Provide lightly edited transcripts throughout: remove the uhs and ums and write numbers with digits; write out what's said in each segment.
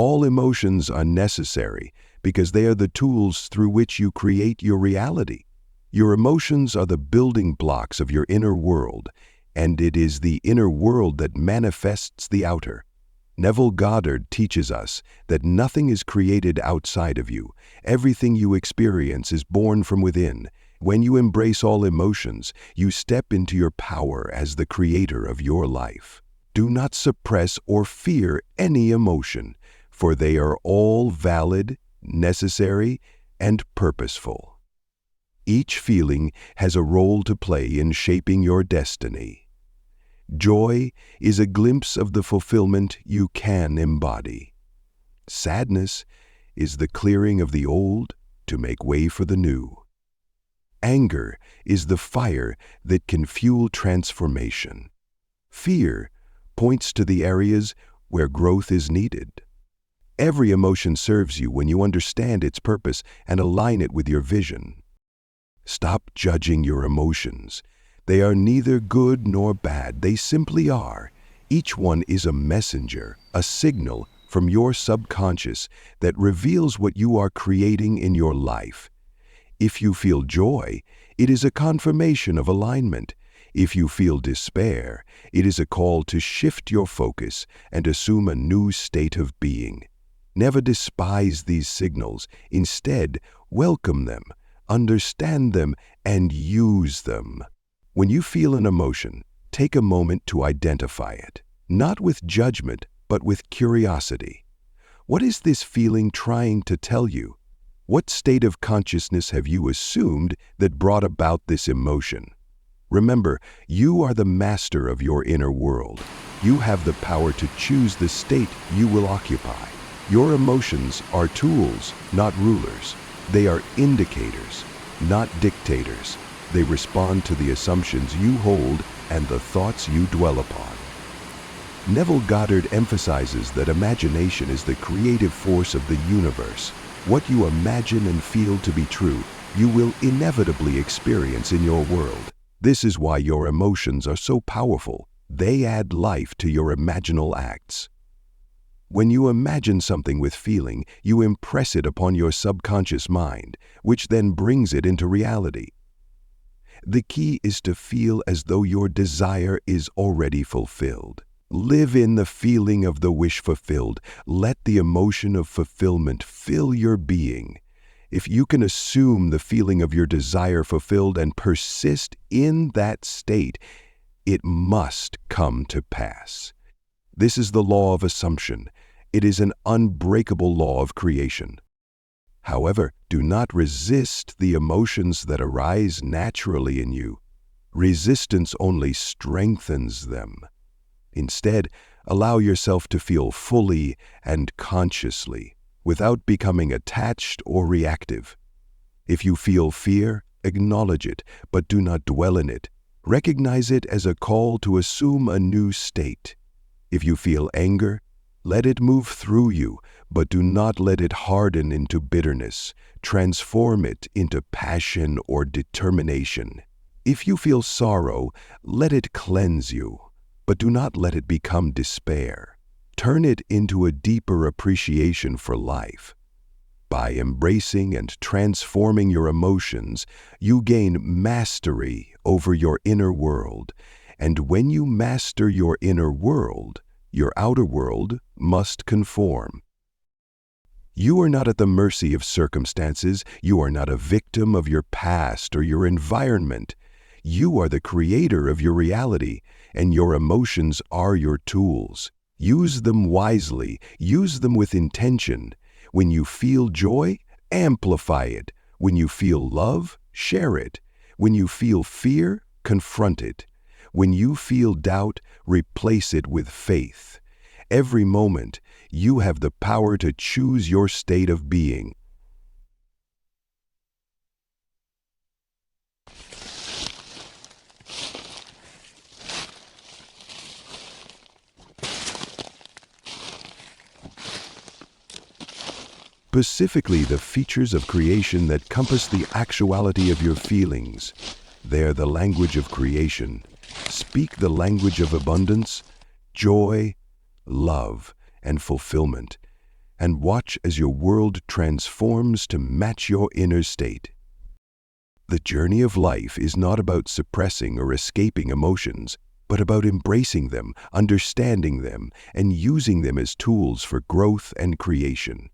All emotions are necessary because they are the tools through which you create your reality. Your emotions are the building blocks of your inner world, and it is the inner world that manifests the outer. Neville Goddard teaches us that nothing is created outside of you. Everything you experience is born from within. When you embrace all emotions, you step into your power as the creator of your life. Do not suppress or fear any emotion, for they are all valid, necessary, and purposeful. Each feeling has a role to play in shaping your destiny. Joy is a glimpse of the fulfillment you can embody. Sadness is the clearing of the old to make way for the new. Anger is the fire that can fuel transformation. Fear points to the areas where growth is needed. Every emotion serves you when you understand its purpose and align it with your vision. Stop judging your emotions. They are neither good nor bad. They simply are. Each one is a messenger, a signal from your subconscious that reveals what you are creating in your life. If you feel joy, it is a confirmation of alignment. If you feel despair, it is a call to shift your focus and assume a new state of being. Never despise these signals. Instead, welcome them, understand them, and use them. When you feel an emotion, take a moment to identify it, not with judgment, but with curiosity. What is this feeling trying to tell you? What state of consciousness have you assumed that brought about this emotion? Remember, you are the master of your inner world. You have the power to choose the state you will occupy. Your emotions are tools, not rulers. They are indicators, not dictators. They respond to the assumptions you hold and the thoughts you dwell upon. Neville Goddard emphasizes that imagination is the creative force of the universe. What you imagine and feel to be true, you will inevitably experience in your world. This is why your emotions are so powerful. They add life to your imaginal acts. When you imagine something with feeling, you impress it upon your subconscious mind, which then brings it into reality. The key is to feel as though your desire is already fulfilled. Live in the feeling of the wish fulfilled. Let the emotion of fulfillment fill your being. If you can assume the feeling of your desire fulfilled and persist in that state, it must come to pass. This is the law of assumption. It is an unbreakable law of creation. However, do not resist the emotions that arise naturally in you. Resistance only strengthens them. Instead, allow yourself to feel fully and consciously, without becoming attached or reactive. If you feel fear, acknowledge it, but do not dwell in it. Recognize it as a call to assume a new state. If you feel anger, let it move through you, but do not let it harden into bitterness. Transform it into passion or determination. If you feel sorrow, let it cleanse you, but do not let it become despair. Turn it into a deeper appreciation for life. By embracing and transforming your emotions, you gain mastery over your inner world. And when you master your inner world, your outer world must conform. You are not at the mercy of circumstances. You are not a victim of your past or your environment. You are the creator of your reality, and your emotions are your tools. Use them wisely. Use them with intention. When you feel joy, amplify it. When you feel love, share it. When you feel fear, confront it. When you feel doubt, replace it with faith. Every moment, you have the power to choose your state of being. Specifically, the features of creation that compass the actuality of your feelings. They are the language of creation. Speak the language of abundance, joy, love, and fulfillment. and watch as your world transforms to match your inner state. The journey of life is not about suppressing or escaping emotions, but about embracing them, understanding them, and using them as tools for growth and creation.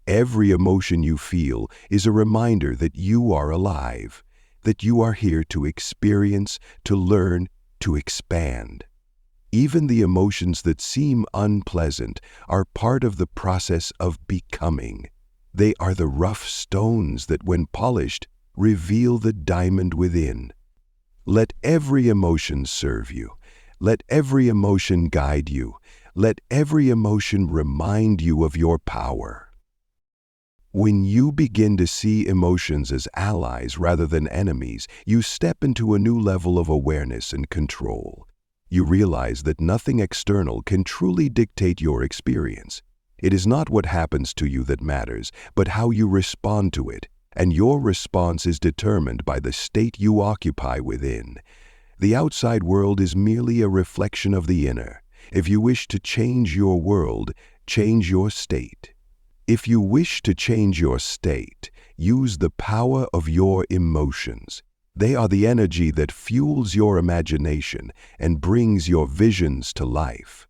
Every emotion you feel is a reminder that you are alive, that you are here to experience, to learn, to expand. Even the emotions that seem unpleasant are part of the process of becoming. They are the rough stones that, when polished, reveal the diamond within. Let every emotion serve you. Let every emotion guide you. Let every emotion remind you of your power. When you begin to see emotions as allies rather than enemies, you step into a new level of awareness and control. You realize that nothing external can truly dictate your experience. It is not what happens to you that matters, but how you respond to it, and your response is determined by the state you occupy within. The outside world is merely a reflection of the inner. If you wish to change your world, change your state. If you wish to change your state, use the power of your emotions. They are the energy that fuels your imagination and brings your visions to life.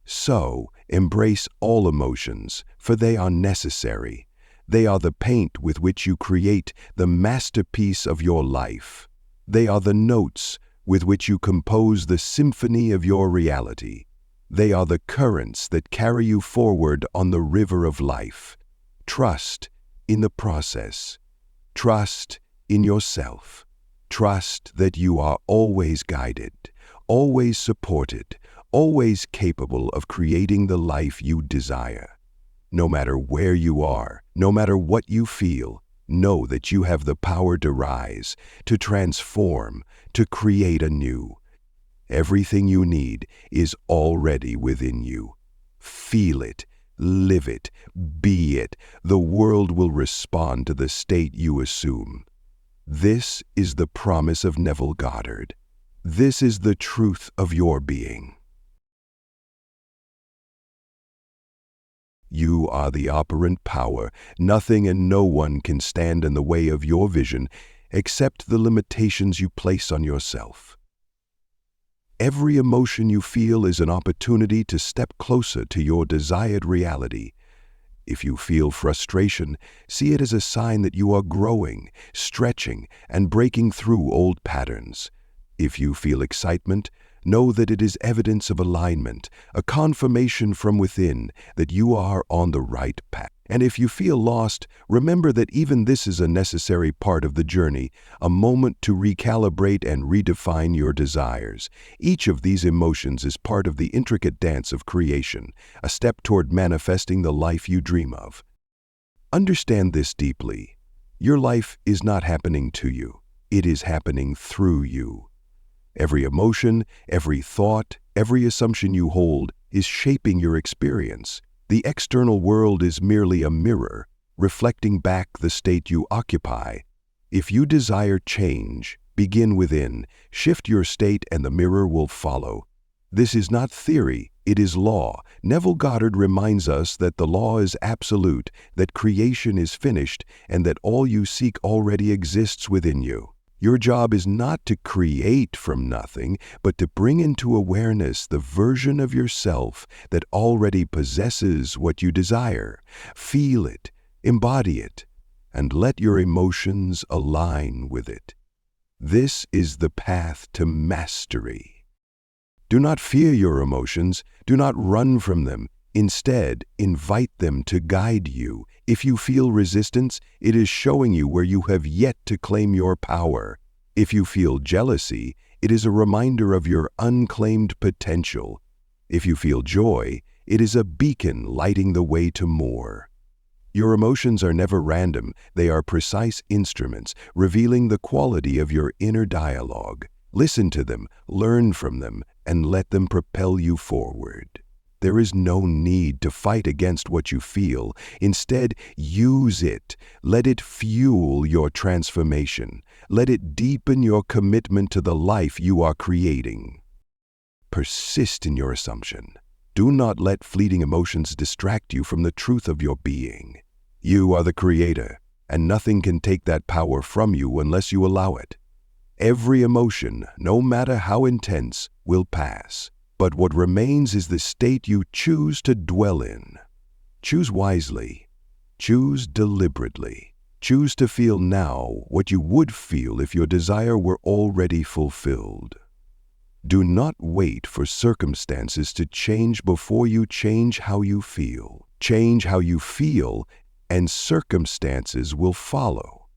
So, embrace all emotions, for they are necessary. They are the paint with which you create the masterpiece of your life. They are the notes with which you compose the symphony of your reality. They are the currents that carry you forward on the river of life. Trust in the process. Trust in yourself. Trust that you are always guided, always supported, always capable of creating the life you desire. No matter where you are, no matter what you feel, know that you have the power to rise, to transform, to create anew. Everything you need is already within you. Feel it, live it, be it. The world will respond to the state you assume. This is the promise of Neville Goddard. This is the truth of your being. You are the operant power. Nothing and no one can stand in the way of your vision except the limitations you place on yourself. Every emotion you feel is an opportunity to step closer to your desired reality. If you feel frustration, see it as a sign that you are growing, stretching, and breaking through old patterns. If you feel excitement, know that it is evidence of alignment, a confirmation from within that you are on the right path. And if you feel lost, remember that even this is a necessary part of the journey, a moment to recalibrate and redefine your desires. Each of these emotions is part of the intricate dance of creation, a step toward manifesting the life you dream of. Understand this deeply. Your life is not happening to you. It is happening through you. Every emotion, every thought, every assumption you hold is shaping your experience. The external world is merely a mirror, reflecting back the state you occupy. If you desire change, begin within, shift your state and the mirror will follow. This is not theory, it is law. Neville Goddard reminds us that the law is absolute, that creation is finished, and that all you seek already exists within you. Your job is not to create from nothing, but to bring into awareness the version of yourself that already possesses what you desire. Feel it, embody it, and let your emotions align with it. This is the path to mastery. Do not fear your emotions. Do not run from them. Instead, invite them to guide you. If you feel resistance, it is showing you where you have yet to claim your power. If you feel jealousy, it is a reminder of your unclaimed potential. If you feel joy, it is a beacon lighting the way to more. Your emotions are never random. They are precise instruments, revealing the quality of your inner dialogue. Listen to them, learn from them, and let them propel you forward. There is no need to fight against what you feel. Instead, use it. Let it fuel your transformation. Let it deepen your commitment to the life you are creating. Persist in your assumption. Do not let fleeting emotions distract you from the truth of your being. You are the creator, and nothing can take that power from you unless you allow it. Every emotion, no matter how intense, will pass, but what remains is the state you choose to dwell in. Choose wisely. Choose deliberately. Choose to feel now what you would feel if your desire were already fulfilled. Do not wait for circumstances to change before you change how you feel. Change how you feel, and circumstances will follow.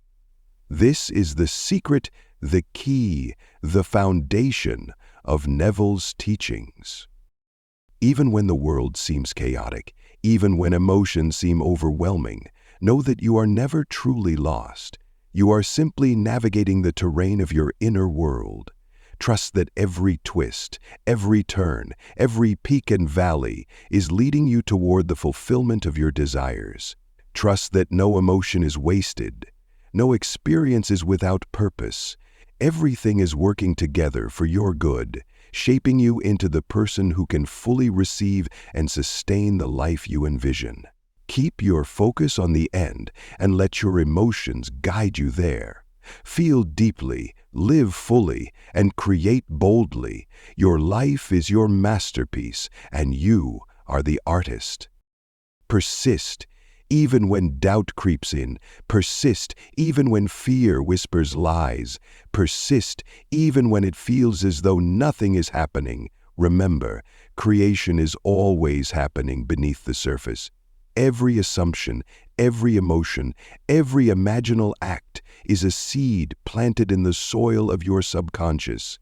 This is the secret, the key, the foundation of Neville's teachings. Even when the world seems chaotic, even when emotions seem overwhelming, know that you are never truly lost. You are simply navigating the terrain of your inner world. Trust that every twist, every turn, every peak and valley is leading you toward the fulfillment of your desires. Trust that no emotion is wasted. No experience is without purpose. Everything is working together for your good, shaping you into the person who can fully receive and sustain the life you envision. Keep your focus on the end and let your emotions guide you there. Feel deeply, live fully, and create boldly. Your life is your masterpiece, and you are the artist. Persist, even when doubt creeps in. Persist, even when fear whispers lies. Persist, even when it feels as though nothing is happening. Remember, creation is always happening beneath the surface. Every assumption, every emotion, every imaginal act is a seed planted in the soil of your subconscious.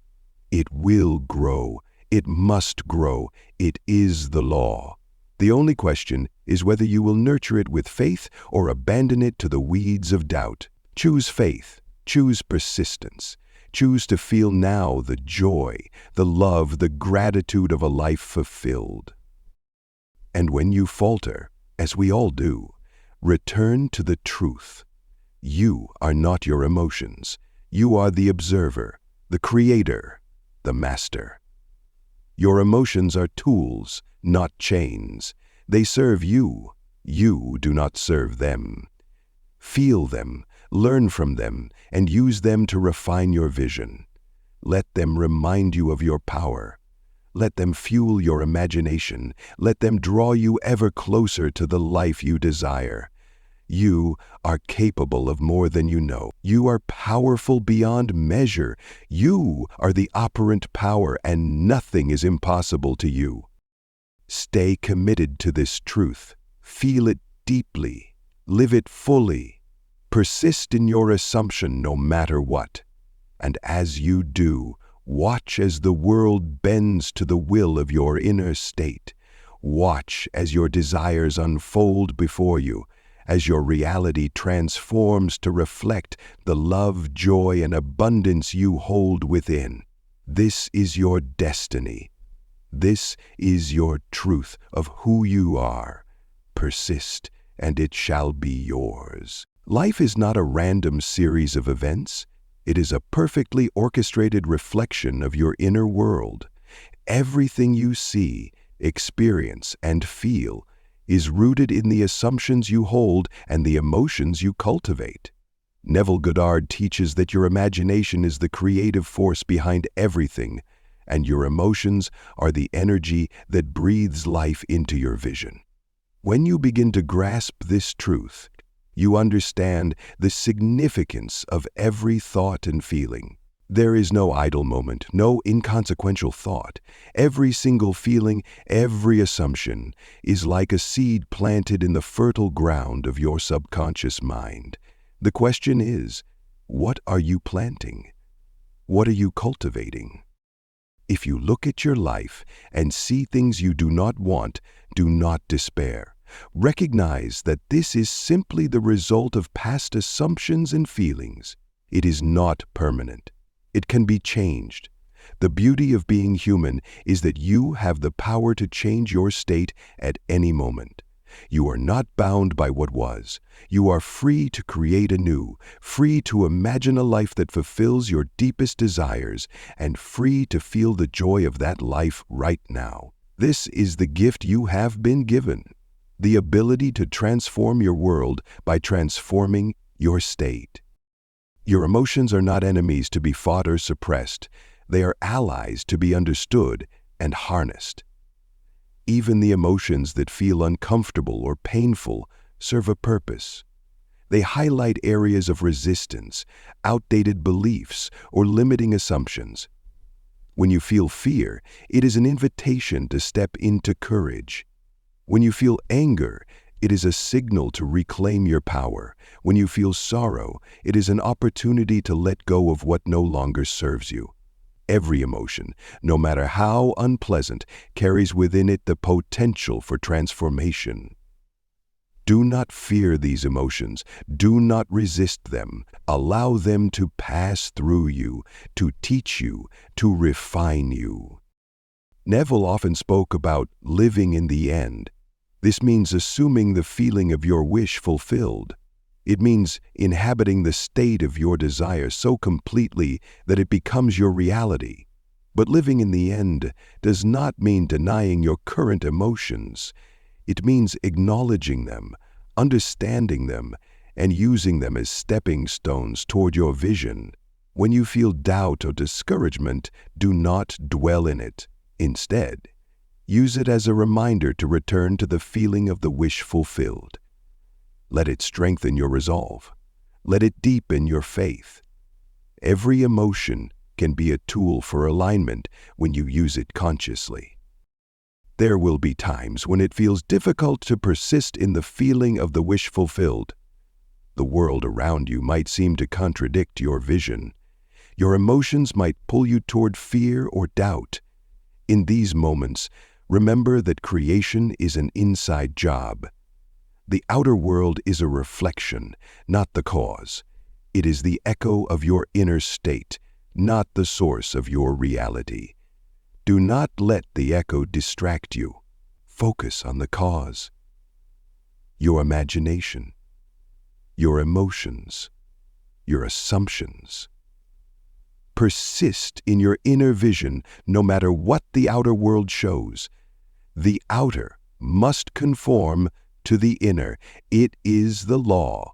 It will grow. It must grow. It is the law. The only question is whether you will nurture it with faith or abandon it to the weeds of doubt. Choose faith. Choose persistence. Choose to feel now the joy, the love, the gratitude of a life fulfilled. And when you falter, as we all do, return to the truth. You are not your emotions. You are the observer, the creator, the master. Your emotions are tools, not chains. They serve you. You do not serve them. Feel them, learn from them, and use them to refine your vision. Let them remind you of your power. Let them fuel your imagination. Let them draw you ever closer to the life you desire. You are capable of more than you know. You are powerful beyond measure. You are the operant power, and nothing is impossible to you. Stay committed to this truth. Feel it deeply. Live it fully. Persist in your assumption no matter what. And as you do, watch as the world bends to the will of your inner state. Watch as your desires unfold before you, as your reality transforms to reflect the love, joy, and abundance you hold within. This is your destiny. This is your truth of who you are. Persist, and it shall be yours. Life is not a random series of events. It is a perfectly orchestrated reflection of your inner world. Everything you see, experience, and feel is rooted in the assumptions you hold and the emotions you cultivate. Neville Goddard teaches that your imagination is the creative force behind everything, and your emotions are the energy that breathes life into your vision. When you begin to grasp this truth, you understand the significance of every thought and feeling. There is no idle moment, no inconsequential thought. Every single feeling, every assumption is like a seed planted in the fertile ground of your subconscious mind. The question is, what are you planting? What are you cultivating? If you look at your life and see things you do not want, do not despair. Recognize that this is simply the result of past assumptions and feelings. It is not permanent. It can be changed. The beauty of being human is that you have the power to change your state at any moment. You are not bound by what was. You are free to create anew, free to imagine a life that fulfills your deepest desires, and free to feel the joy of that life right now. This is the gift you have been given, the ability to transform your world by transforming your state. Your emotions are not enemies to be fought or suppressed. They are allies to be understood and harnessed. Even the emotions that feel uncomfortable or painful serve a purpose. They highlight areas of resistance, outdated beliefs, or limiting assumptions. When you feel fear, it is an invitation to step into courage. When you feel anger, it is a signal to reclaim your power. When you feel sorrow, it is an opportunity to let go of what no longer serves you. Every emotion, no matter how unpleasant, carries within it the potential for transformation. Do not fear these emotions. Do not resist them. Allow them to pass through you, to teach you, to refine you. Neville often spoke about living in the end. This means assuming the feeling of your wish fulfilled. It means inhabiting the state of your desire so completely that it becomes your reality. But living in the end does not mean denying your current emotions. It means acknowledging them, understanding them, and using them as stepping stones toward your vision. When you feel doubt or discouragement, do not dwell in it. Instead, use it as a reminder to return to the feeling of the wish fulfilled. Let it strengthen your resolve. Let it deepen your faith. Every emotion can be a tool for alignment when you use it consciously. There will be times when it feels difficult to persist in the feeling of the wish fulfilled. The world around you might seem to contradict your vision. Your emotions might pull you toward fear or doubt. In these moments, remember that creation is an inside job. The outer world is a reflection, not the cause. It is the echo of your inner state, not the source of your reality. Do not let the echo distract you. Focus on the cause. Your imagination, your emotions, your assumptions. Persist in your inner vision no matter what the outer world shows. The outer must conform to the inner. It is the law.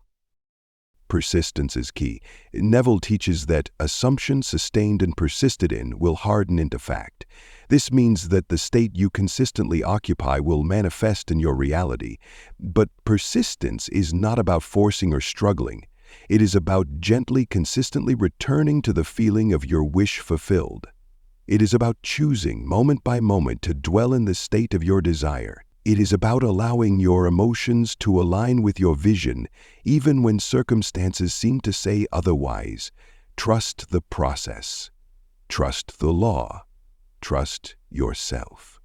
Persistence is key. Neville teaches that assumption sustained and persisted in will harden into fact. This means that the state you consistently occupy will manifest in your reality. But persistence is not about forcing or struggling. It is about gently, consistently returning to the feeling of your wish fulfilled. It is about choosing, moment by moment, to dwell in the state of your desire. It is about allowing your emotions to align with your vision, even when circumstances seem to say otherwise. Trust the process. Trust the law. Trust yourself.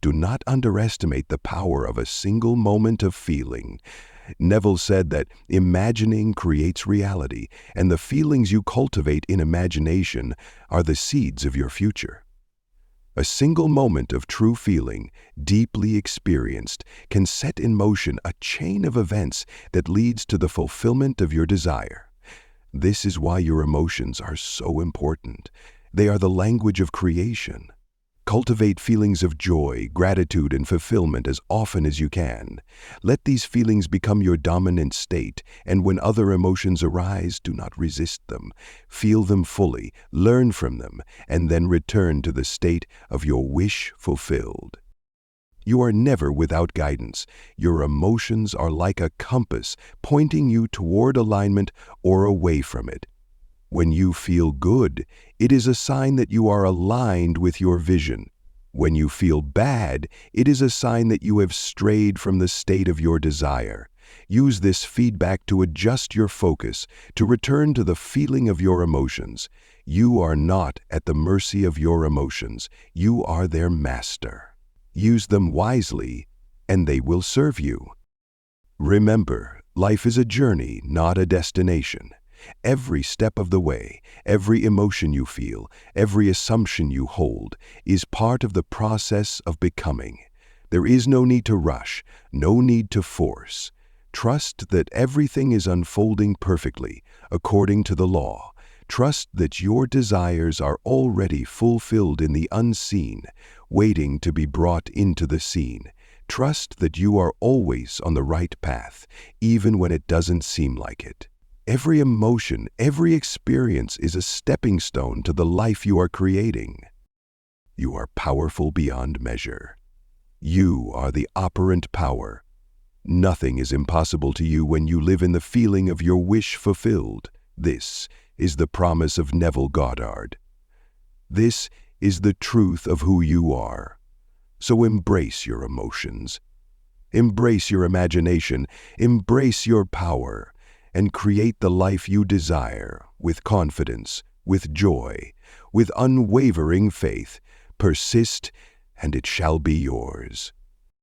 Do not underestimate the power of a single moment of feeling. Neville said that imagining creates reality, and the feelings you cultivate in imagination are the seeds of your future. A single moment of true feeling, deeply experienced, can set in motion a chain of events that leads to the fulfillment of your desire. This is why your emotions are so important. They are the language of creation. Cultivate feelings of joy, gratitude, and fulfillment as often as you can. Let these feelings become your dominant state, and when other emotions arise, do not resist them. Feel them fully, learn from them, and then return to the state of your wish fulfilled. You are never without guidance. Your emotions are like a compass, pointing you toward alignment or away from it. When you feel good, it is a sign that you are aligned with your vision. When you feel bad, it is a sign that you have strayed from the state of your desire. Use this feedback to adjust your focus, to return to the feeling of your emotions. You are not at the mercy of your emotions. You are their master. Use them wisely, and they will serve you. Remember, life is a journey, not a destination. Every step of the way, every emotion you feel, every assumption you hold, is part of the process of becoming. There is no need to rush, no need to force. Trust that everything is unfolding perfectly, according to the law. Trust that your desires are already fulfilled in the unseen, waiting to be brought into the seen. Trust that you are always on the right path, even when it doesn't seem like it. Every emotion, every experience is a stepping stone to the life you are creating. You are powerful beyond measure. You are the operant power. Nothing is impossible to you when you live in the feeling of your wish fulfilled. This is the promise of Neville Goddard. This is the truth of who you are. So embrace your emotions. Embrace your imagination. Embrace your power. And create the life you desire with confidence, with joy, with unwavering faith. Persist, and it shall be yours.